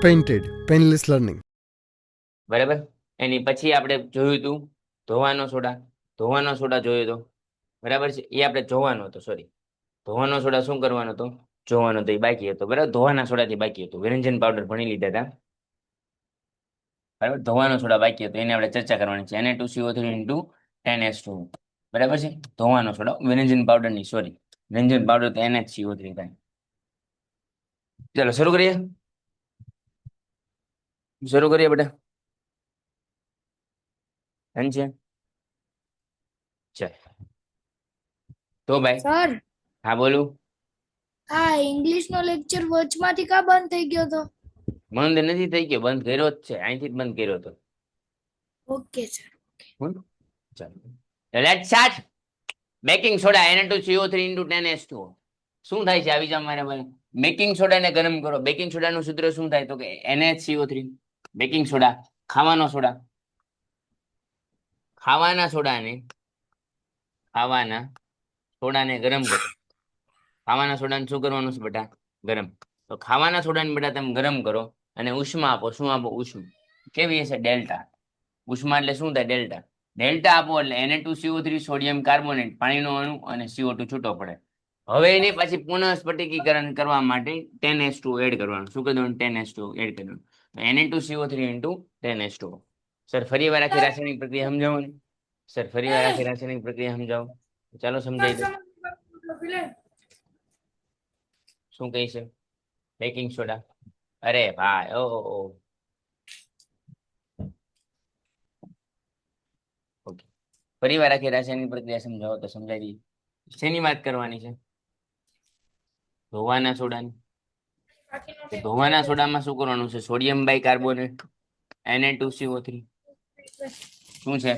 Painted painless learning. બરાબર. એની પછી આપણે જોયું હતું ધોવાનો સોડા જોયો હતો. બરાબર છે, એ આપણે જોવાનો હતો. સોરી, ધોવાનો સોડા શું કરવાનો હતો? જોવાનો હતો, એ બાકી હતો. બરાબર, ધોવાના સોડાથી બાકી હતું. વિરંજન પાવડર ભણી લીધા હતા. બરાબર, ધોવાનો સોડા બાકી હતો, એને આપણે ચર્ચા કરવાની છે. Na2CO3 into 10H2. બરાબર છે, ધોવાનો સોડા, વિરંજન પાવડર ની, સોરી, વિરંજન પાવડર તો NaCO3 થાય. ચાલો શરૂ કરીએ બેટા. છે ચાલ તો ભાઈ. સર, હા બોલું. આ ઇંગ્લિશ નો લેક્ચર વચમાંથી કા બંધ થઈ ગયો તો? બંધ નથી થઈ ગયો, બંધ કર્યો જ છે. અહીંથી જ બંધ કર્યો હતો. Okay sir. ચાલો let's start. Baking soda Na2CO3 into 10H2O. શું થાય છે? આવી જાવ મારે ભાઈ. બેકિંગ સોડાને ગરમ કરો. બેકિંગ સોડાનું સૂત્ર શું થાય? તો કે NaCO3. બેકિંગ સોડા, ખાવાનો સોડા. ખાવાના સોડાને ગરમ કરો. ખાવાના સોડાને શું કરવાનું છે બેટા? ગરમ. તો ખાવાના સોડાને બેટા તમે ગરમ કરો અને ઉષ્મા આપો. શું આપો? ઉષ્મા. કેવી હશે? ડેલ્ટા. ઉષ્મા એટલે શું થાય? ડેલ્ટા. ડેલ્ટા આપો એટલે Na2CO3 સોડિયમ કાર્બોનેટ, પાણીનો અણુ, અને CO2 છૂટો પડે. હવે એને પછી પુનઃ સ્ફટિકીકરણ કરવા માટે 10H2O એડ કરવાનું. શું કરવાનું? 10H2O એડ કરવાનું. Na2CO3 into 10H2O. સર ફરી વાર આખી રાસાયણિક પ્રક્રિયા સમજાવો ને. સર ફરી વાર આખી રાસાયણિક પ્રક્રિયા સમજાવો. ચાલો સમજાવી દો. શું કહે છે? Baking soda. અરે ભાઈ, ઓ ઓકે. ફરી વાર આખી રાસાયણિક પ્રક્રિયા સમજાવો તો સમજાવી. શેની વાત કરવાની છે? ધોવાના સોડાની. ધોવાના સોડામાં શું કરવાનું છે? Sodium bicarbonate, Na2CO3. શું છે?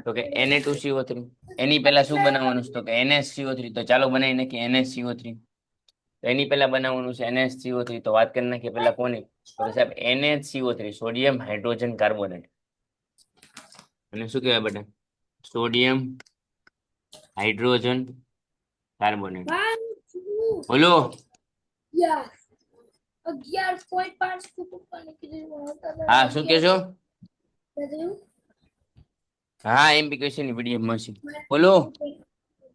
તો કે Na2CO3. એની પહેલા શું બનાવવાનું છે? તો કે NaCO3. તો ચાલો બનાવી નાખીએ NaCO3. તો એની પહેલા બનાવવાનું છે NaCO3. તો વાત કરી નાખીએ પહેલા કોની? તો સાહેબ NaCO3, સોડિયમ હાઇડ્રોજન કાર્બોનેટ. અને શું કહેવાય બેટા? Sodium hydrogen carbonate. બોલો. 11.5. હા, શું કહેશો? હા, એમ બી ક્વેશ્ચન ની પીડીએફ મળશે. બોલો.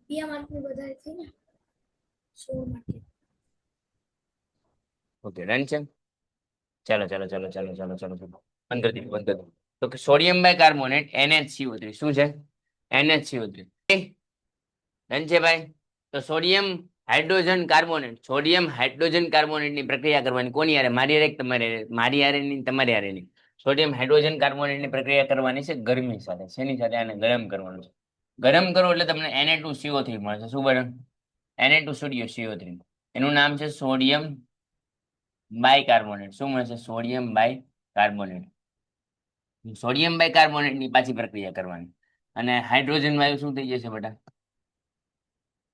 2 માર્કની વધારે થઈ ને 16 માર્ક. ઓકે, ડન છે. ચાલો બંધ કરી દો. તો કે સોડિયમ બાયકાર્બોનેટ NaCO3. શું છે? NaCO3. ડન છે ભાઈ. તો સોડિયમ હાઇડ્રોજન કાર્બોનેટ ની પ્રક્રિયા કરવાની. કોની યારે? મારી યારે તમારે? મારી યારે ની, તમારી યારે ની. સોડિયમ હાઇડ્રોજન કાર્બોનેટ ની પ્રક્રિયા કરવાની છે ગરમી સાથે. શેની સાથે? આને ગરમ કરવાનું છે. ગરમ કરો એટલે તમને Na2CO3 મળશે. શું બને? Na2CO3. એનું નામ છે સોડિયમ બાયકાર્બોનેટ. શું મળશે? Sodium bicarbonate. સોડિયમ બાયકાર્બોનેટ ની પાછી પ્રક્રિયા કરવાની. અને હાઇડ્રોજન વાયુ શું થઈ જશે બેટા?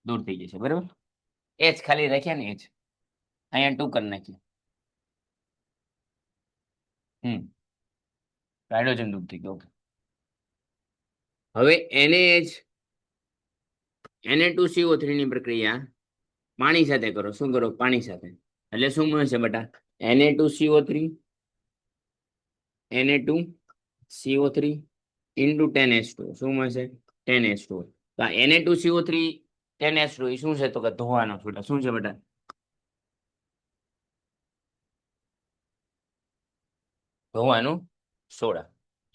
દૂર થઈ જશે. બરાબર. એચ ખાલી રાખ્યા ને, એચ અહીંયા 2 કરી નાખીએ. હાઇડ્રોજન દૂર થઈ ગયો. હવે Na2CO3 ની પ્રક્રિયા પાણી સાથે કરો. શું કરો? પાણી સાથે. એટલે શું મળશે બેટા? Na2CO3 into 10H2. શું મળશે? 10H2. તો આ Na2CO3 10H2 એ શું છે? તો કે ધોવાનો સોડા. શું છે બેટા? ધોવાનું સોડા.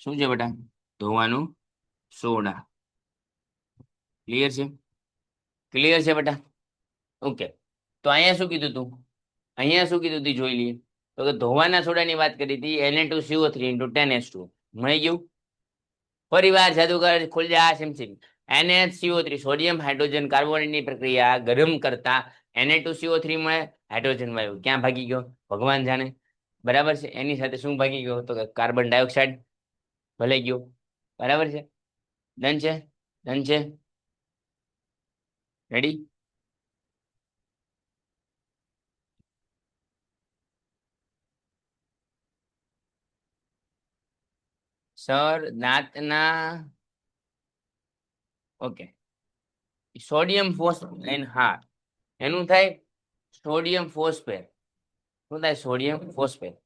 શું છે બેટા? ધોવાનું સોડા. ક્લિયર છે? ક્લિયર છે બેટા? ઓકે. તો અહીંયા શું કીધું તું? જોઈ લઈએ. તો કે ધોવાના સોડાની વાત કરી હતી. Na2CO3 into 10H2. મળી ગયું? ફરીવાર જાદુગર ખુલ જા સિમસિમ. NaCO3 સોડિયમ હાઇડ્રોજન કાર્બોનેટની પ્રક્રિયા ગરમ કરતા Na2CO3 મળે, હાઇડ્રોજન વાયુ ક્યાં ભાગી ગયો? ભગવાન જાણે. બરાબર છે. એની સાથે શું ભાગી ગયો? તો કે કાર્બન ડાયોક્સાઇડ ભલે ગયો. બરાબર છે. ડન છે? રેડી? સર દાંતના ઓકે. Sodium phosphate. હા, એનું થાય સોડિયમ ફોસ્ફેટ. શું થાય? Sodium phosphate.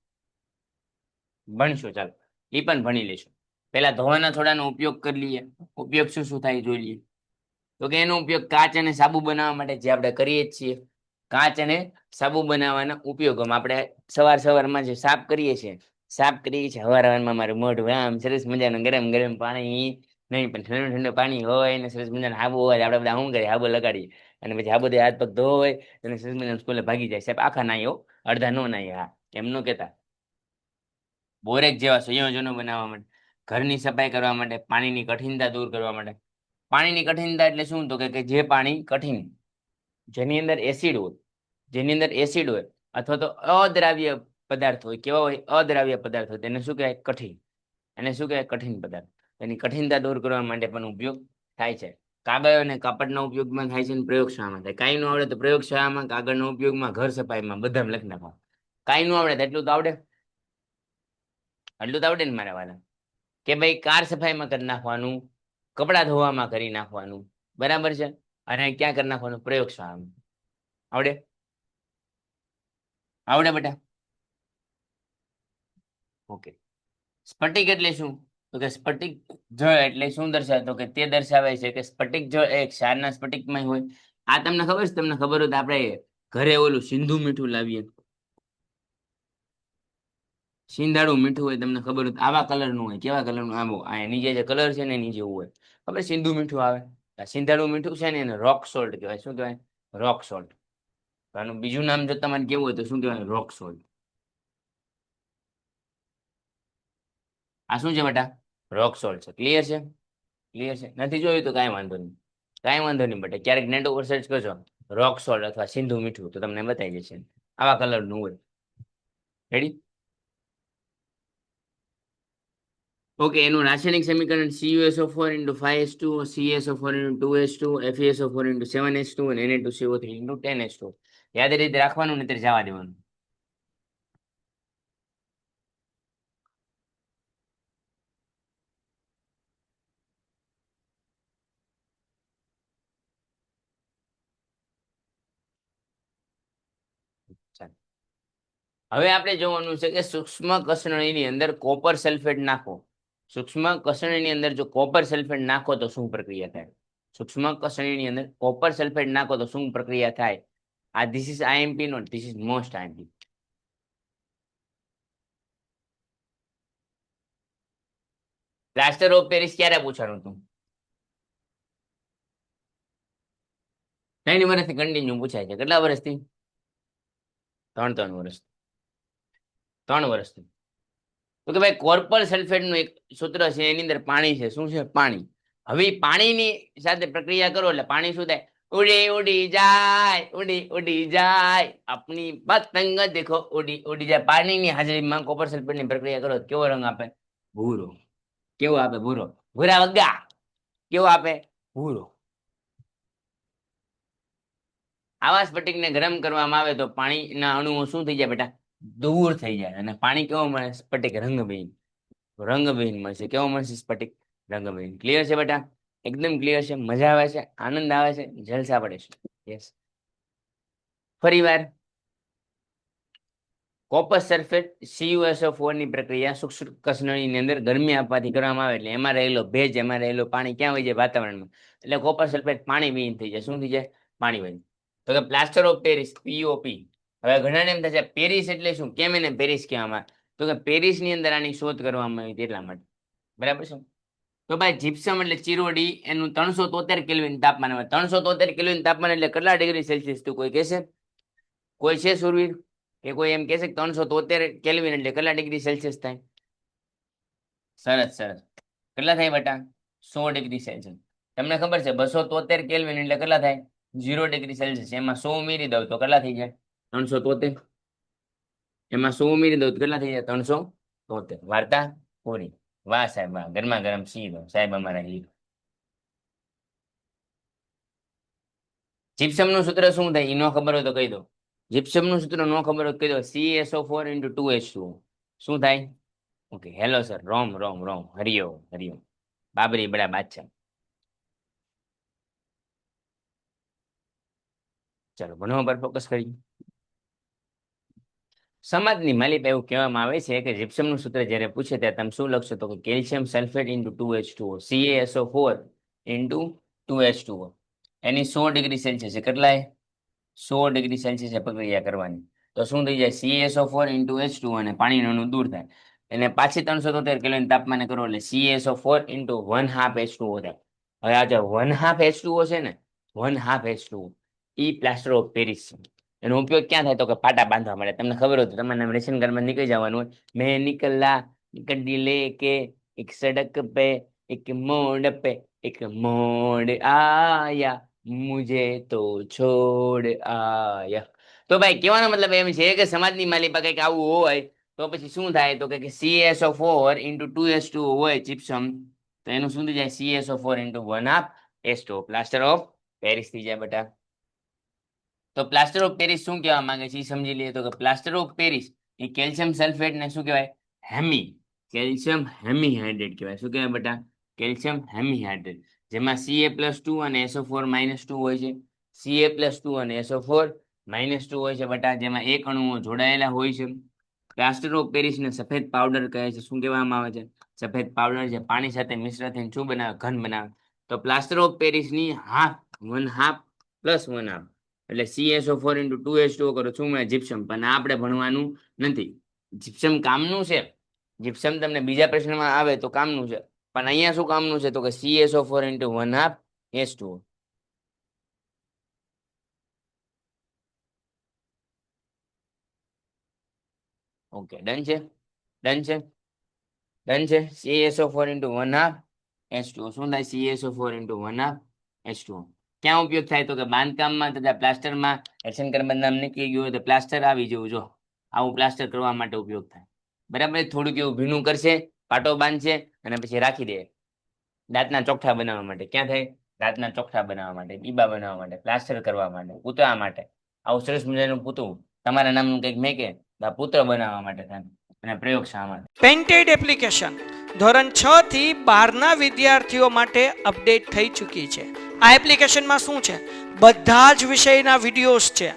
ભણશું. ચાલો એ પણ ભણી લેશું. પેલા ધોવાના થોડાનો ઉપયોગ કરી લઈએ. ઉપયોગ શું શું થાય જોઈ લઈએ. તો કે એનો ઉપયોગ કાચ અને સાબુ બનાવવા માટે જે આપણે કરીએ જ છીએ. કાચ અને સાબુ બનાવવાના ઉપયોગોમાં આપણે સવારમાં જે સાફ કરીએ છીએ. સાફ કરીએ છીએ હવારમાં મારું મોઢું આમ સરસ મજાનું ગરમ ગરમ પાણી નહીં પણ ઠંડુ ઠંડુ પાણી હોય ને સરસ મજાનું હાબુ હોય આપણે બધા શું કરીએ હાબુ લગાડીએ અને પછી હાબુથી હાથ પગ ધોય અને સરસ મજાનું સ્કૂલે ભાગી જાય. સાહેબ આખા નાહીઓ અડધા નો નાહી. હા એમ નો કહેતા. બોરેક જેવા સંયોજનો બનાવવા માટે, ઘરની સફાઈ કરવા માટે, પાણીની કઠિનતા દૂર કરવા માટે. પાણીની કઠિનતા એટલે શું? તો કે જે પાણી કઠિન, જેની અંદર એસિડ હોય, જેની અંદર એસિડ હોય અથવા તો અદ્રાવ્ય પદાર્થ હોય. કેવા હોય? અદ્રાવ્ય પદાર્થ હોય તેને શું કહેવાય? કઠિન. એને શું કહેવાય? કઠિન પદાર્થ. એની કઠિનતા દૂર કરવા માટે પણ ઉપયોગ થાય છે. કાગળ અને કાપડનો ઉપયોગમાં થાય છે અને પ્રયોગશાળામાં થાય. કાંઈ નું આવડે તો પ્રયોગશાળામાં, કાગળનો ઉપયોગમાં, ઘર સફાઈમાં બધામાં લખી નાખો. કાંઈ નું આવડે એટલું તો આવડે. એટલું તો આવડે ને મારા વાલા. કે ભાઈ કાર સફાઈમાં કરી નાખવાનું, કપડાં ધોવામાં કરી નાખવાનું, બરાબર છે. અને ક્યાં કરી નાખવાનું? પ્રયોગશાળામાં. આવડે? આવડે બેટા? ઓકે. સ્ફટિક એટલે શું? તો કે સ્ફટિક જળ એટલે શું દર્શાવે? તો કે તે દર્શાવે છે કે સ્ફટિક જળ એક ક્ષારના સ્ફટિકમાં હોય. આ તમને ખબર છે? તમને ખબર હોય તો આપણે ઘરે ઓલું સિંધુ મીઠું લાવીએ. સિંધાડું મીઠું હોય તમને ખબર હોય તો આવા કલરનું હોય. કેવા કલરનું? આવો આ નીચે જે કલર છે ને એની જેવું હોય. ખબર સિંધુ મીઠું આવે. આ સિંધાડું મીઠું છે ને એને રોક સોલ્ટ કહેવાય. શું કહેવાય? રોક સોલ્ટ. આનું બીજું નામ જો તમારે કેવું હોય તો શું કહેવાય? રોક સોલ્ટ. આ શું છે બેટા? રોક સોલ્ટ છે. ક્લિયર છે? ક્લિયર છે? નથી જોયું તો કાંઈ વાંધો નહીં. કાંઈ વાંધો નહીં બેટા. ક્યારેક નેટ ઉપર સર્ચ કરજો રોક સોલ્ટ અથવા સિંધુ મીઠું તો તમને બતાવી જશે. આવા કલરનું હોય. રેડી? ઓકે. એનું રાસાયણિક સમીકરણ CuSO4 × 5H2 CSO4 × 2H2 FeSO4 × 7H2 અને Na2CO3 × 10H2. યાદ એ રીતે રાખવાનું ને ત્યારે જવા દેવાનું. ચાલો. હવે આપણે જોવાનું છે કે સૂક્ષ્મ કસનળીની અંદર કોપર સલ્ફેટ નાખો. સૂક્ષ્મ કસનળીની અંદર જો કોપર સલ્ફેટ નાખો તો શું પ્રક્રિયા થાય? સૂક્ષ્મ કસનળીની અંદર કોપર સલ્ફેટ નાખો તો શું પ્રક્રિયા થાય? આ this is IMP note, this is most IMP. Plaster of Paris ક્યારે પૂછાણું હતું? 3 વર્ષથી કન્ટિન્યુ પૂછાય છે. કેટલા વર્ષથી? 3 વર્ષ. 3 વર્ષથી. તો કે ભાઈ કોપર સલ્ફેટનું એક સૂત્ર છે એની અંદર પાણી છે. શું છે? પાણી. હવે પાણીની સાથે પ્રક્રિયા કરો એટલે પાણી શું થાય? ઉડી ઉડી જાય, ઉડી ઉડી જાય, આપણી પતંગ દેખો ઉડી ઉડી જાય. પાણીની હાજરીમાં કોપર સલ્ફેટની પ્રક્રિયા કરો કેવો રંગ આપે? ભૂરો. કેવો આપે? ભૂરો. ભૂરા વગા. કેવો આપે? ભૂરો. આવા સ્ફટિકને ગરમ કરવામાં આવે તો પાણીના અણુઓ શું થઈ જાય બેટા? દૂર થઈ જાય અને પાણી કેવો મળે? સ્ફટિક રંગવિહીન. રંગવિહીન મળશે. કેવો મળશે? સ્ફટિક રંગવિહીન. ક્લિયર છે બેટા? એકદમ ક્લિયર છે. મજા આવે છે? આનંદ આવે છે? જલસા પડે છે? યસ. ફરી વાર કોપર સલ્ફેટ CuSO4 ની પ્રક્રિયા સૂક્ષ્મ કસનળીની અંદર ગરમી આપવાથી કરવામાં આવે એટલે એમાં રહેલો ભેજ, એમાં રહેલો પાણી ક્યાં હોય જાય? વાતાવરણમાં. એટલે કોપર સલ્ફેટ પાણી વિહીન થઈ જાય. શું થઈ જાય? પાણી વિહીન. તો કે પ્લાસ્ટર ઓફ પેરિસ POP. હવે ઘણાને એમ થશે પેરિસ એટલે શું? કેમ એને પેરિસ કહેવામાં? તો કે પેરિસની અંદર આની શોધ કરવામાં આવી એટલા માટે. બરાબર છે? તો ભાઈ જીપ્સમ એટલે ચિરોડી એનું 373 કેલ્વિન તાપમાન હોય. 373 કેલ્વિન તાપમાન એટલે કેટલા ડિગ્રી સેલ્સિયસ? તો કોઈ કહેશે? કોઈ છે સુરવીર કે કોઈ એમ કહેશે કે 373 કેલ્વિન એટલે કેટલા ડિગ્રી સેલ્સિયસ થાય? સરસ સરસ. કેટલા થાય બેટા? 100 ડિગ્રી સેલ્સિયસ. તમને ખબર છે 273 કેલ્વિન એટલે કેટલા થાય? 0 ડિગ્રી સેલ્સિયસ. એમાં 100 ઉમેરી દઉં તો કેટલા થઈ જાય? 373. એમાં 100 ઉમેરી દઉં તો કેટલા થઈ જાય? 373. વાર્તા પૂરી. વાહ સાહેબ વાહ. ગરમા ગરમ શીરો સાહેબ અમારા હીરો. જીપ્સમનું સૂત્ર શું થાય? એ ન ખબર હોય તો કહી દો. જીપ્સમનું સૂત્ર ન ખબર હોય તો કહી દો. CSO4 × 2H2. શું થાય? ઓકે. Hello sir. રોમ રોમ રોમ. હરિઓમ હરિઓમ. બાબરી બડા બાદશાહ. ચાલો ભણવા પર ફોકસ કરીએ. સમાજની માલિક એવું કહેવામાં આવે છે કે જીપ્સમનું સૂત્ર જ્યારે પૂછે ત્યારે તમે શું લખશો તો કે calcium sulphate into 2H2O CaSO4 into 2H2O એની 100 ડિગ્રી સેલ્સિયસ કેટલાય 100 ડિગ્રી સેલ્સિયસ પ્રક્રિયા કરવાની તો શું થઈ જાય CaSO4 ઇન્ટુ H2O અને પાણીનું અણુ દૂર થાય એને પાછી 373 કેલ્વિન તાપમાને કરો એટલે CaSO4 ઇન્ટુ 1/2 H2O થાય હવે આ જે 1/2 H2O છે ને 1/2 H2O E plaster of Paris છે એનો ઉપયોગ ક્યાં થાય તો કે પાટા બાંધવા માટે તમને ખબર હોય તો તમારે રેશન કાર્ડમાં નીકળી જવાનું હોય મેં નિકલા ગड्डी लेके एक सड़क पे एक मोड़ पे एक मोड़ आया मुझे तो छोड़ आया તો ભાઈ કહેવાનો મતલબ એમ છે કે સમાજની માલિકા કંઈક આવું હોય તો પછી શું થાય તો કે CaSO4 ઇન્ટુ 2H2O હોય જીપ્સમ તો એનું શું થઈ જાય CaSO4 into 1/2 H2O plaster of Paris થઈ જાય બેટા તો પ્લાસ્ટર ઓફ પેરિસ શું કહેવા માંગે છે એ સમજી લઈએ તો કે plaster of Paris A calcium sulphate ને શું કહેવાય હેમી કેલ્શિયમ હેમી હાઇડ્રેટ કહેવાય શું કહેવાય બેટા કેલ્શિયમ હેમી હાઇડ્રેટ જેમાં Ca+2 અને SO4-2 હોય છે Ca+2 અને SO4-2 હોય છે બેટા જેમાં એક અણુઓ જોડાયેલા હોય છે પ્લાસ્ટર ઓફ પેરિસ ને સફેદ પાવડર કહે છે શું કહેવામાં આવે છે સફેદ પાવડર જે પાણી સાથે મિશ્ર થઈને શું બનાવે ઘન બનાવે તો પ્લાસ્ટર ઓફ પેરિસ ની હાફ 1/2 + 1/2 એટલે CaSO4 ઇન્ટુ 2H2O કરો શું મળે જીપ્સમ પણ આપણે ભણવાનું નથી જીપ્સમ કામનું છે જીપ્સમ તમને બીજા પ્રશ્નમાં આવે તો કામનું છે પણ અહીંયા શું કામનું છે તો કે CaSO4 into 1/2 H2O okay done છે ડન છે ડન છે CaSO4 ઇન્ટુ 1/2 H2O શું થાય CaSO4 ઇન્ટુ 1/2 H2O ક્યાં ઉપયોગ થાય તો કે બાંધકામમાં તથા પ્લાસ્ટરમાં રેશન કાર્ડ બદનામ નીકળી ગયું હોય તો પ્લાસ્ટર આવી જવું જો આવું પ્લાસ્ટર કરવા માટે ઉપયોગ થાય બરાબર થોડુંક એવું ભીનું કરશે પાટો બાંધશે અને પછી રાખી દે દાંતના ચોખ્ઠા બનાવવા માટે ક્યાં થાય દાંતના ચોખ્ઠા બનાવવા માટે બીબા બનાવવા માટે પ્લાસ્ટર કરવા માટે પૂતળા માટે આવું સરસ મજાનું પૂતળું તમારા નામનું કંઈક મેકે તો આ પુત્ર બનાવવા માટે થાય અને પ્રયોગશાળા માટે પેન્ટેડ એપ્લિકેશન ધોરણ 6 થી 12 ના વિદ્યાર્થીઓ માટે અપડેટ થઈ ચૂકી છે આ એપ્લિકેશનમાં શું છે બધા જ વિષયના વિડીયોઝ છે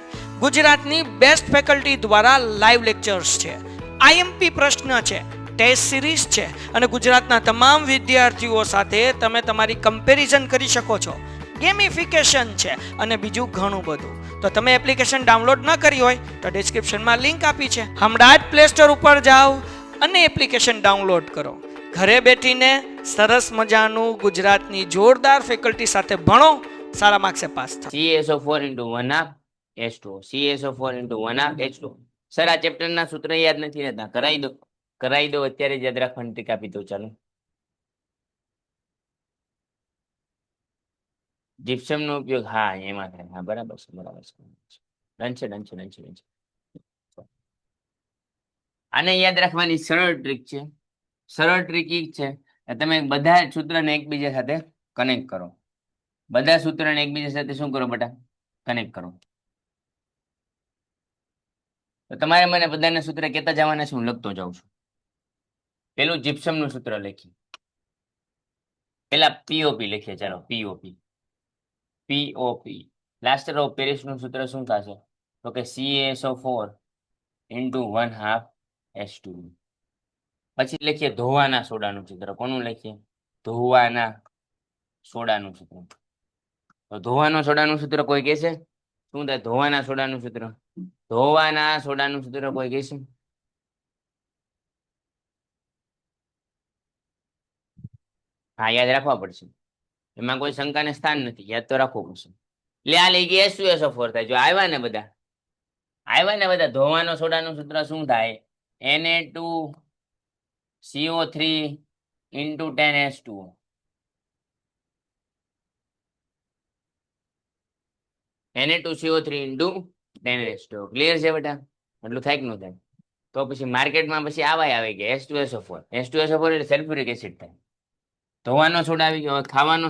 ગુજરાતની બેસ્ટ ફેકલ્ટી દ્વારા લાઈવ લેક્ચર્સ છે આઈએમપી પ્રશ્ન છે ટેસ્ટ સિરીઝ છે અને ગુજરાતના તમામ વિદ્યાર્થીઓ સાથે તમે તમારી કમ્પેરિઝન કરી શકો છો ગેમિફિકેશન છે અને બીજું ઘણું બધું તો તમે એપ્લિકેશન ડાઉનલોડ ન કરી હોય તો ડિસ્ક્રિપ્શનમાં લિંક આપી છે હમણાં જ પ્લે સ્ટોર ઉપર જાઓ અને એપ્લિકેશન ડાઉનલોડ કરો ઘરે બેઠીને સરસ મજાનું ગુજરાતની જોરદાર ફેકલ્ટી સાથે ભણો સારા માર્ક્સે પાસ થાઓ CaSO4 into 1/2 H2O CaSO4 into 1/2 H2O sir આ ચેપ્ટરના સૂત્ર યાદ નથી રહેતા કરાવી દો અત્યારે જ યાદ રાખવાની ટ્રીક આપી દો ચાલો જીપ્સમનો ઉપયોગ હા એમાં થાય હા બરાબર છે ડન છે ડન છે ડન છે ડન છે આને યાદ રાખવાની સરળ ટ્રીક છે સરળ ટ્રીક ઈ છે કે તમે બધા સૂત્રને એકબીજા સાથે કનેક્ટ કરો બધા સૂત્રને એકબીજા સાથે શું કરો બેટા કનેક્ટ કરો તો તમારે મને બધાના સૂત્ર કહેતા જવાના છે હું લખતો જાઉં છું પેલું જીપ્સમનું સૂત્ર લખી પેલા પીઓપી લખીએ ચાલો પીઓપી પ્લાસ્ટર ઓફ પેરિસનું સૂત્ર શું થશે તો કે CaSO4 ઇન્ટુ 1/2 H2O પછી લખીએ ધોવાના સોડાનું સૂત્ર કોનું લખીએ ધોવાના સોડાનું સૂત્ર તો ધોવાના સોડાનું સૂત્ર કોઈ કહેશે શું થાય ધોવાના સોડાનું સૂત્ર ધોવાના સોડાનું સૂત્ર કોઈ કહેશે હા યાદ રાખવા પડશે એમાં કોઈ શંકાને સ્થાન નથી યાદ તો રાખવું પડશે એટલે આ લઈ ગયા H2SO4 થાય જો આવ્યા ને બધા ધોવાનો સોડાનું સૂત્ર શું થાય Na2CO3 into 10H2O Na2CO3 into 10H2O clear છે બેટા એટલું થાય કે ન થાય તો પછી માર્કેટમાં પછી આવા આવે કે H2SO4 એટલે સલ્ફ્યુરિક એસિડ થાય ધોવાનો સોડા આવી ગયો ખાવાનો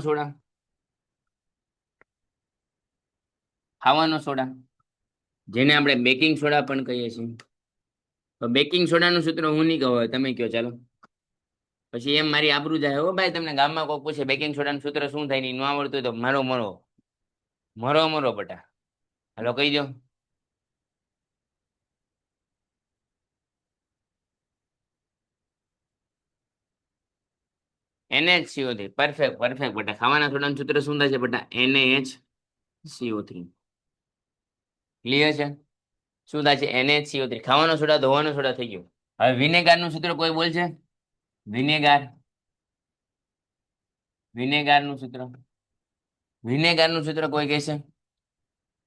સોડા જેને આપણે બેકિંગ સોડા પણ કહીએ છીએ તો બેકિંગ સોડાનું સૂત્ર હું નહીં કહું તમે કહો ચાલો પછી એમ મારી આબરૂ જાય હો ભાઈ તમને ગામમાં કોઈ પૂછે બેકિંગ સોડાનું સૂત્ર શું થાય નહીં ન આવડતું તો મરો બટા હાલો કહી દો NaCO3 પરફેક્ટ પરફેક્ટ બેટા ખાવાના સોડાનું સૂત્ર શું થાય છે બેટા NaCO3 ક્લિયર છે શું થાય છે NaCO3 ખાવાનો સોડા ધોવાનો સોડા થઈ ગયો હવે વિનેગાર નું સૂત્ર કોઈ બોલશે વિનેગાર વિનેગાર નું સૂત્ર વિનેગાર નું સૂત્ર કોઈ કહેશે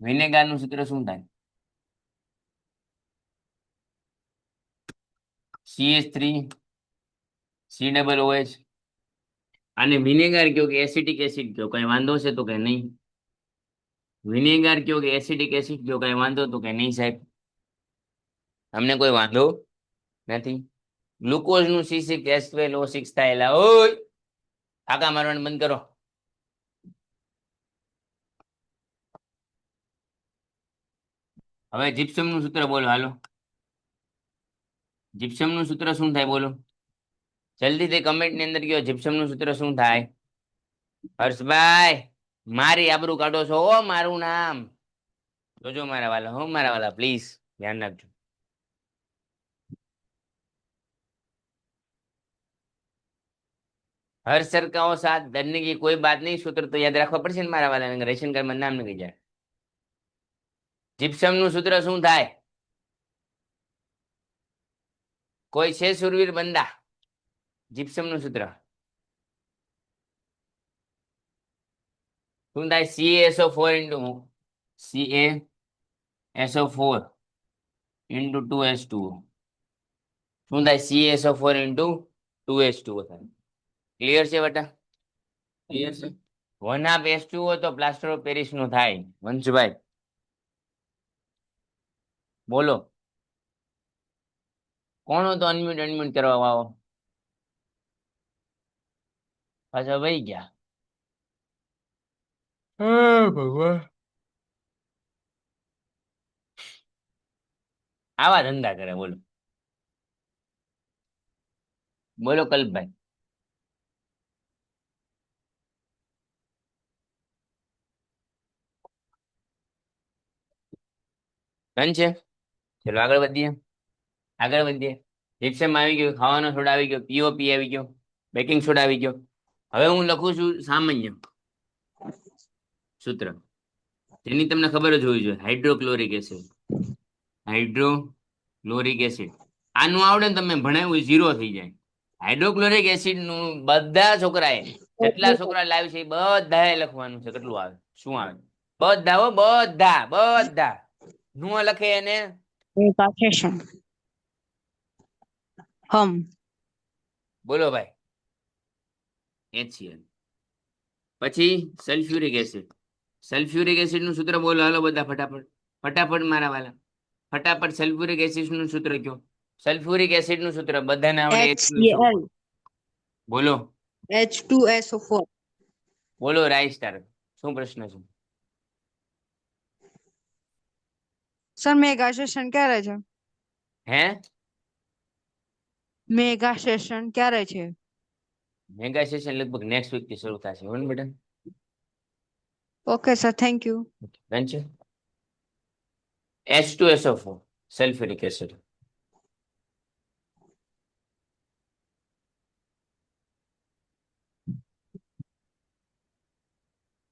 વિનેગાર નું સૂત્ર શું થાય CH3COOH અને વિનેગાર કયો કે એસિડિક એસિડ કયો કઈ વાંધો છે તો કે નહીં વિનેગાર કયો કે એસિડિક એસિડ કયો કઈ વાંધો તો કે નહીં સાહેબ અમને કોઈ વાંધો નથી ગ્લુકોઝ નું C6H12O6 થાય એલા ઓય ફાકા મારવાનું બંધ કરો હવે જીપ્સમ નું સૂત્ર બોલો હાલો જીપ્સમ નું સૂત્ર શું થાય બોલો જલ્દીથી કમેન્ટ ની અંદર કયો જીપ્સમ નું સૂત્ર શું થાય હર્ષભાઈ મારી આબરૂ કાઢો છો ઓ મારું નામ જોજો મારા વાલા હો મારા વાલા પ્લીઝ ધ્યાન રાખજો हर सरकाओं साथ डरने की कोई बात नहीं सूत्र तो याद रखवा પડશે ને મારા વાલા રેશન કાર્ડ માં નામ લખી જાય જીપ્સમ નું સૂત્ર શું થાય કોઈ છે સુરવીર બંદા જીપ્સમ નું સૂત્ર શું થાય CaSO4 into CaSO4 into 2H2O શું થાય CaSO4 into 2H2O થાય ક્લિયર છે બેટા ક્લિયર છે 1/2H2O તો પ્લાસ્ટર ઓફ પેરિસ નું થાય વંશભાઈ બોલો કોણ તો અનમ્યુટ અનમ્યુટ કરવા આવો પાછા વહી ગયા ભગવાન આવા ધંધા કરે બોલો બોલો કલ્પભાઈ ડન છે ચલો આગળ વધીએ જીપ્સમ આવી ગયું ખાવાનો સોડા આવી ગયો POP આવી ગયો બેકિંગ સોડા આવી ગયો હવે હું લખું છું સામાન્ય સૂત્ર જેની તમને ખબર જ હોવી જોઈએ હાઇડ્રોક્લોરિક એસિડ આનું આવડે ને તમે ભણાવ્યું 0 થઈ જાય હાઇડ્રોક્લોરિક એસિડ નું બધા છોકરાએ જેટલા છોકરા લાવે છે એ બધાએ લખવાનું છે કેટલું આવે શું આવે બધા હો બધા નું લખે એને બોલો ભાઈ HCl પછી સલ્ફ્યુરિક એસિડ નું સૂત્ર બોલો હાલો બધા ફટાફટ મારા વાલા ફટાફટ સલ્ફ્યુરિક એસિડ નું સૂત્ર કયો સલ્ફ્યુરિક એસિડ નું સૂત્ર બધાને આવડે HCl બોલો H2SO4 બોલો રાઈસ સ્ટાર શું પ્રશ્ન છે સર મેગા સેશન ક્યારે છે હે મેગા સેશન ક્યારે છે મેગા સેશન લગભગ નેક્સ્ટ વીક થી શરૂ થશે હોને બેટા okay sir thank you done છે H2SO4 સલ્ફ્યુરિક એસિડ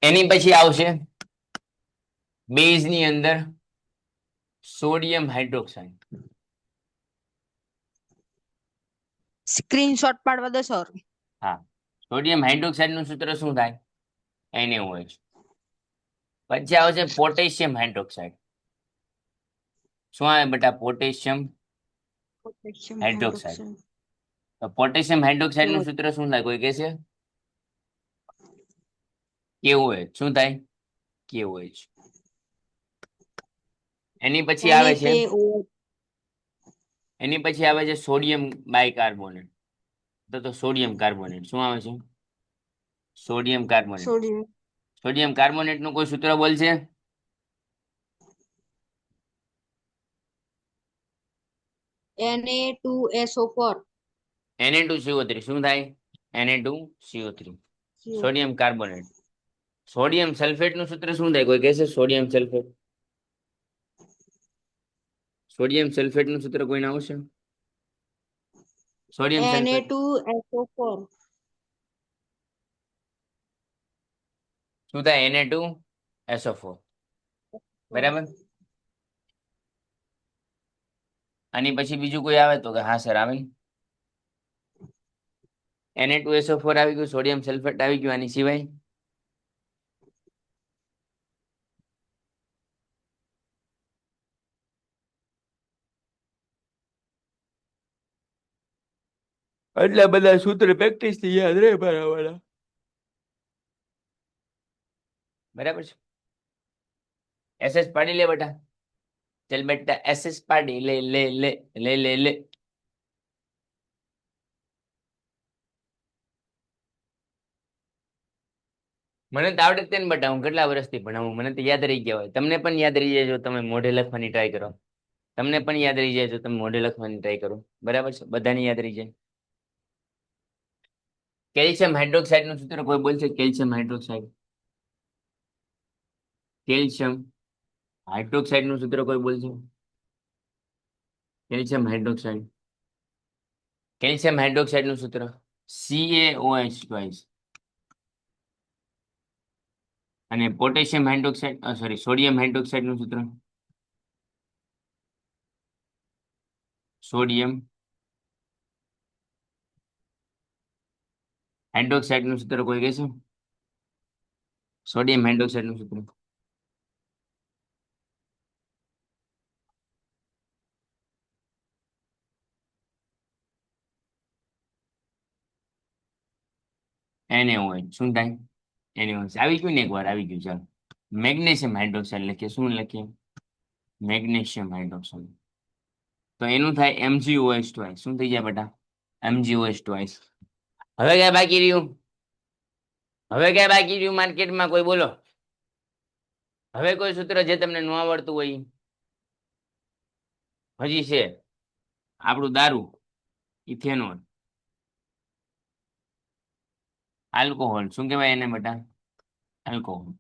એની પછી આવશે બેઝ ની અંદર સોડિયમ હાઇડ્રોક્સાઇડ સ્ક્રીનશોટ પાડવા દો સર હા સોડિયમ હાઇડ્રોક્સાઇડ નું સૂત્ર શું થાય NaOH પછી આવશે પોટેશિયમ હાઇડ્રોક્સાઇડ શું આવે બેટા પોટેશિયમ હાઇડ્રોક્સાઇડ તો પોટેશિયમ હાઇડ્રોક્સાઇડ નું સૂત્ર શું થાય કોઈ કહેશે KOH શું થાય KOH એની પછી આવે છે સોડિયમ બાયકાર્બોનેટ તો સોડિયમ કાર્બોનેટ શું આવે છે સોડિયમ કાર્બોનેટ નું કોઈ સૂત્ર બોલશે Na2SO4 Na2CO3 શું થાય Na2CO3 sodium carbonate sodium sulphate નું સૂત્ર શું થાય કોઈ કહેશે સોડિયમ સલ્ફેટ નું સૂત્ર કોઈને આવશે સોડિયમ સલ્ફેટ Na2SO4 શું થાય? Na2SO4 બરાબર. આની પછી બીજું કોઈ આવે તો કે હા સર આવે ને Na2SO4 આવી ગયું, સોડિયમ સલ્ફેટ આવી ગયું. આની સિવાય એટલા બધા સૂત્ર પ્રેક્ટિસ થી યાદ રહે બરાબર. બરાબર છે. SS પાડી લે બેટા. ચલ બેટા SS પાડી લે લે લે લે લે લે. મને તો આવડે જ તે ને બેટા, હું કેટલા વર્ષથી ભણાવું, મને તો યાદ રહી ગયા હોય. તમને પણ યાદ રહી જાય જો તમે મોઢે લખવાની ટ્રાય કરો. તમને પણ યાદ રહી જાય જો તમે મોઢે લખવાની ટ્રાય કરો. બરાબર છે, બધાને યાદ રહી જાય. કેલ્શિયમ હાઇડ્રોક્સાઇડ નું સૂત્ર કોઈ બોલશે? કેલ્શિયમ હાઇડ્રોક્સાઇડ, કેલ્શિયમ હાઇડ્રોક્સાઇડ નું સૂત્ર કોઈ બોલશે? કેલ્શિયમ હાઇડ્રોક્સાઇડ, કેલ્શિયમ હાઇડ્રોક્સાઇડ નું સૂત્ર CaOH2. અને potassium hydroxide, sorry, sodium hydroxide નું સૂત્ર સોડિયમ હાઇડ્રોક્સાઇડ નું સૂત્ર કોઈ કહેશે? સોડિયમ હાઇડ્રોક્સાઇડ નું સૂત્ર NaOH. શું થાય? NaOH આવી ગયું ને, એકવાર આવી ગયું. ચાલો મેગ્નેશિયમ હાઇડ્રોક્સાઇડ લખીએ. શું લખીએ? Magnesium hydroxide. તો એનું થાય MgOH2. શું થઈ જાય બેટા? MgOH2. હવે ક્યાં બાકી રહ્યું? હવે ક્યાં બાકી રહ્યું માર્કેટમાં? કોઈ બોલો. હવે કોઈ સૂત્ર જે તમને ન આવડતું હોય? હજી છે આપણું દારૂ, ઇથેનોલ, આલ્કોહોલ. શું કહેવાય એને બેટા? આલ્કોહોલ.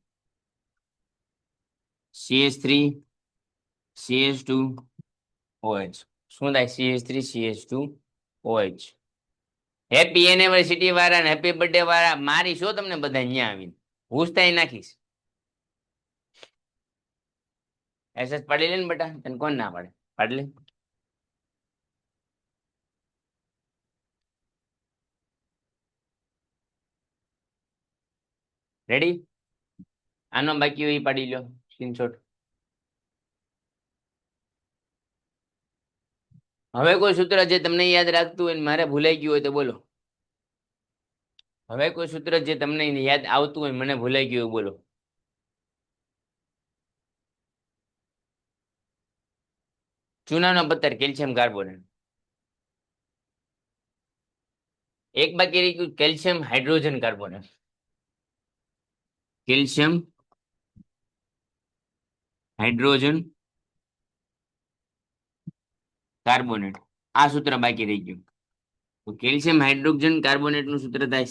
CH3CH2OH. શું થાય? CH3CH2OH. હેપી એનિવર્સિટી વાળા ને હેપી બર્થડે વાળા મારી શું તમને બધા અહીંયા આવીને હુસતાઈ નાખીશ. SS પાડી લે ને બેટા, તને કોણ ના પાડે? પાડી લે. રેડી? આનો બાકી હોય પાડી લો સ્ક્રીનશોટ. હવે કોઈ સૂત્ર જે તમને યાદ રાખતું હોય ને મારે ભૂલાઈ ગયું હોય તો બોલો. હવે કોઈ સૂત્ર જે તમને યાદ આવતું હોય મને ભૂલાઈ ગયું હોય બોલો. ચૂનાનો પથ્થર, કેલ્શિયમ કાર્બોનેટ. એક બાકી રહી ગયું, calcium hydrogen carbonate. Calcium hydrogen carbonate. આ સૂત્ર બાકી રહી ગયું. તો કેલ્શિયમ હાઇડ્રોજન કાર્બોનેટ નું સૂત્ર થાય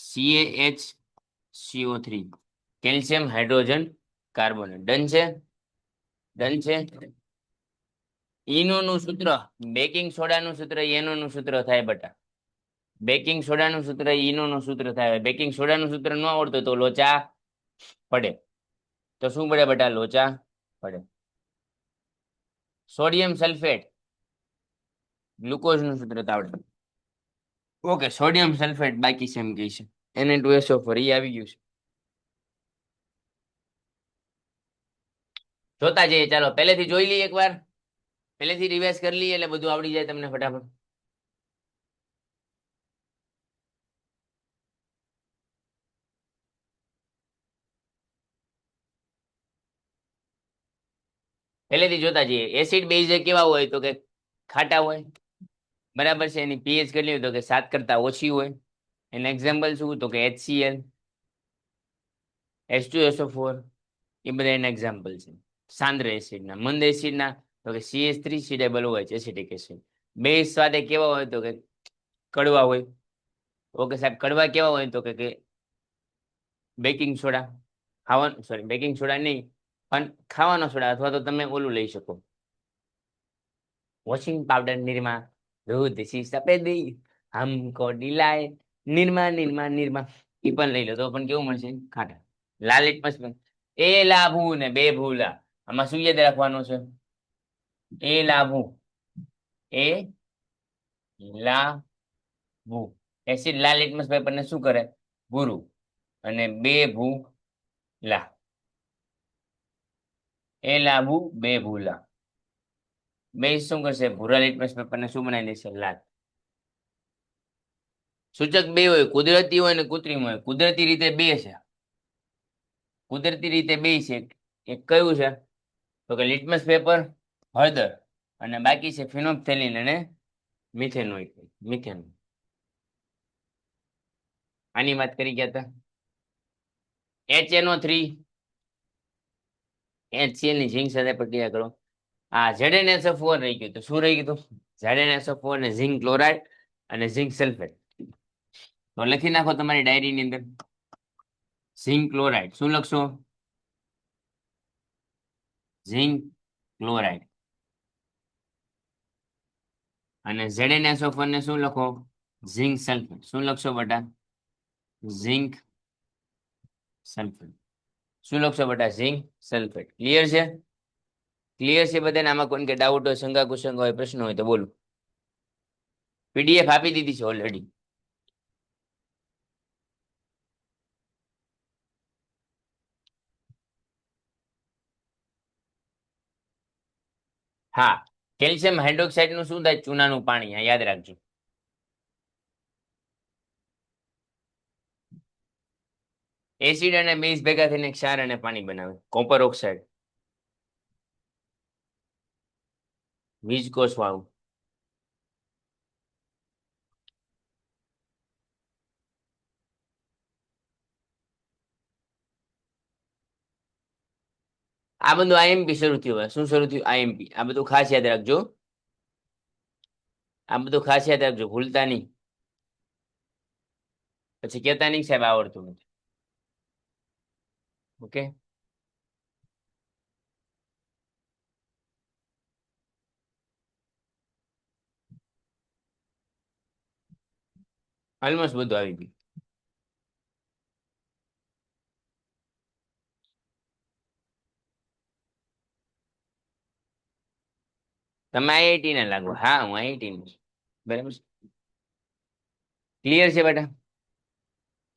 CaHCO3. Calcium hydrogen carbonate. Done છે? ડન છે. ઈનો નું સૂત્ર, બેકિંગ સોડા નું સૂત્ર એનો નું સૂત્ર થાય બેટા. બેકિંગ સોડા નું સૂત્ર ઈનો નું સૂત્ર થાય. બેકિંગ સોડા નું સૂત્ર ન આવડતું તો લોચા પડે. તો શું પડે બેટા? લોચા પડે. સોડિયમ સલ્ફેટ, ગ્લુકોઝ નું સૂત્ર તો આવડે. ઓકે, સોડિયમ સલ્ફેટ બાકી છે એમ કહે છે. Na2SO4 આવી ગયું છે. જોતા જઈએ. ચાલો પહેલેથી જોઈ લઈએ એકવાર, પહેલેથી રિવાઇઝ કરી લઈએ એટલે બધું આવડી જાય તમને ફટાફટ. પહેલેથી જોતા જઈએ. એસિડ બેઝ કેવા હોય તો કે ખાટા હોય. બરાબર છે. એની pH કેટલી હોય તો કે 7 કરતા ઓછી હોય. એનું એક્ઝામ્પલ શું તો કે HCl, H2SO4, એ બધા એના એક્ઝામ્પલ છે. સાંદ્ર એસિડના. મંદ એસિડના તો કે CH3COOH, એસિટિક એસિડ. બેઝ સ્વાદે કેવા હોય તો કે કડવા હોય. ઓકે સાહેબ, કડવા કેવા હોય તો કે બેકિંગ સોડા ખાવાનું, સોરી બેકિંગ સોડા નહીં પણ ખાવાનો સોડા, અથવા તો તમે ઓલું લઈ શકો વોશિંગ પાવડર નિરમા, दूध सी सफेदी हमको दिलाए નિરમા નિરમા નિરમા એ પણ લઈ લો તો પણ કેવું મળશે ખાટા. લાલ litmus પેપર એ લાભુ ને બે ભૂલા આમાં શું યાદ રાખવાનું છે એ લાભુ એ લાભુ એસિડ લાલ litmus પેપર ને શું કરે ભૂરું અને બે ભૂલા એ લાભુ બે ભૂલા બે શું કરશે ભૂરા litmus પેપર ને શું બનાવી દેશે લાલ. સૂચક બે હોય કુદરતી હોય ને કૃત્રિમ હોય. કુદરતી રીતે બે છે કુદરતી રીતે બે છે એક કયું છે તો કે લિટમસ પેપર હળદર અને બાકી છે ફિનોપ્થેલિન અને મિથેનોઇડ મિથેન. આની વાત કરી ગયા હતા HNO3 HCl ની ઝિંક સાથે પ્રક્રિયા કરો. આ ZnSO4 રહી ગયું તો શું રહી ગયું ZnSO4 ને ઝિંક ક્લોરાઇડ અને ઝિંક સલ્ફેટ. તો લખી નાખો તમારી ડાયરીની અંદર ઝિંક ક્લોરાઇડ શું લખશો ઝિંક ક્લોરાઇડ અને ZnSO4 ને શું લખો ઝિંક સલ્ફેટ. શું લખશો બેટા ઝિંક સલ્ફેટ. શું લખશો બેટા ઝિંક સલ્ફેટ. ક્લિયર છે ક્લિયર છે બધાને. આમાં કોઈ કે ડાઉટ હોય શંકા કુશંકા હોય પ્રશ્ન હોય તો બોલો. PDF આપી દીધી છે ઓલરેડી. હા કેલ્શિયમ હાઇડ્રોક્સાઇડ નું શું થાય ચૂનાનું પાણી યાદ રાખજો. એસિડ અને બેઝ ભેગા થઈને ક્ષાર અને પાણી બનાવે કોપર ઓક્સાઇડ વીજકોષ વાળું. આ બધું IMP શરૂ થયું શું શરૂ થયું IMP. આ બધું ખાસ યાદ રાખજો આ બધું ખાસ યાદ રાખજો ભૂલતા નહીં પછી કહેતા નહીં સાહેબ આવડતું નથી. ઓકે ઓલમોસ્ટ બધું આવી ગયું. તમે IIT ને લાગો. હા હું IIT નું છું બરાબર ક્લિયર છે બેટા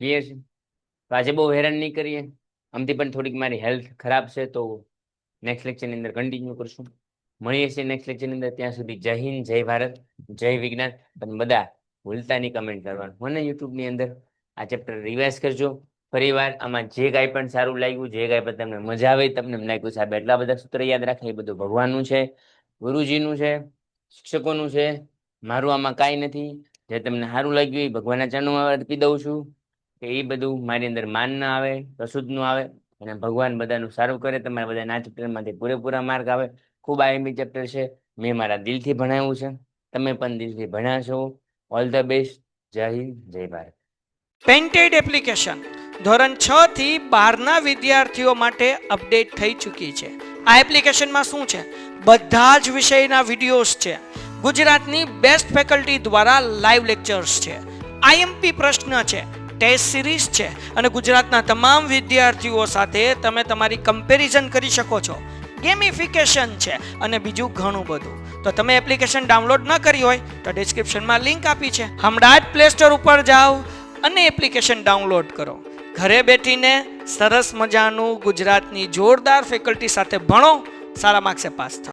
ક્લિયર છે. તો આજે બહુ હેરાન નહીં કરીએ આમથી પણ થોડીક મારી હેલ્થ ખરાબ છે તો નેક્સ્ટ લેક્ચર ની અંદર કન્ટિન્યુ કરશું. મળીએ છીએ નેક્સ્ટ લેક્ચર ની અંદર. ત્યાં સુધી જય હિન્દ જય ભારત જય વિજ્ઞાન. તમે બધા ભૂલતા નહીં કમેન્ટ કરવાનું. મને યુટ્યુબ ની અંદર આ ચેપ્ટર રિવાઇઝ કરજો ફરીવાર. આમાં જે કાંઈ પણ સારું લાગ્યું જે કાંઈ પણ તમને મજા આવે તમને એમ લાગ્યું સાહેબ એટલા બધા સૂત્ર યાદ રાખે એ બધું ભગવાનનું છે ગુરુજીનું છે શિક્ષકોનું છે મારું આમાં કાંઈ નથી. જે તમને સારું લાગ્યું એ ભગવાનના ચરણોમાં અર્પી દઉં છું કે એ બધું મારી અંદર માન ના આવે કશું જ ન આવે અને ભગવાન બધાનું સારું કરે. તમારા બધાના આ ચેપ્ટરમાંથી પૂરેપૂરા માર્ક આવે. ખૂબ IMP ચેપ્ટર છે મેં મારા દિલથી ભણાવ્યું છે તમે પણ દિલથી ભણ્યા છો. All the best. જય હિન્દ જય ભારત. પેન્ટેડ એપ્લિકેશન ધોરણ 6 થી 12ના વિદ્યાર્થીઓ માટે અપડેટ થઈ ચૂકી છે. આ એપ્લિકેશનમાં શું છે બધા જ વિષયના વિડીયોઝ છે. ગુજરાતની બેસ્ટ ફેકલ્ટી દ્વારા લાઈવ લેક્ચર્સ છે. IMP પ્રશ્ન છે ટેસ્ટ સિરીઝ છે અને ગુજરાતના તમામ વિદ્યાર્થીઓ સાથે તમે તમારી કમ્પેરિઝન કરી શકો છો. ગેમિફિકેશન છે અને બીજું ઘણું બધું. તો તમે એપ્લિકેશન ડાઉનલોડ ન કરી હોય તો ડિસ્ક્રિપ્શનમાં લિંક આપી છે. હમણાં જ પ્લે સ્ટોર ઉપર જાઓ અને એપ્લિકેશન ડાઉનલોડ કરો. ઘરે બેઠીને સરસ મજાનું ગુજરાતની જોરદાર ફેકલ્ટી સાથે ભણો સારા માર્ક્સે પાસ થાઓ.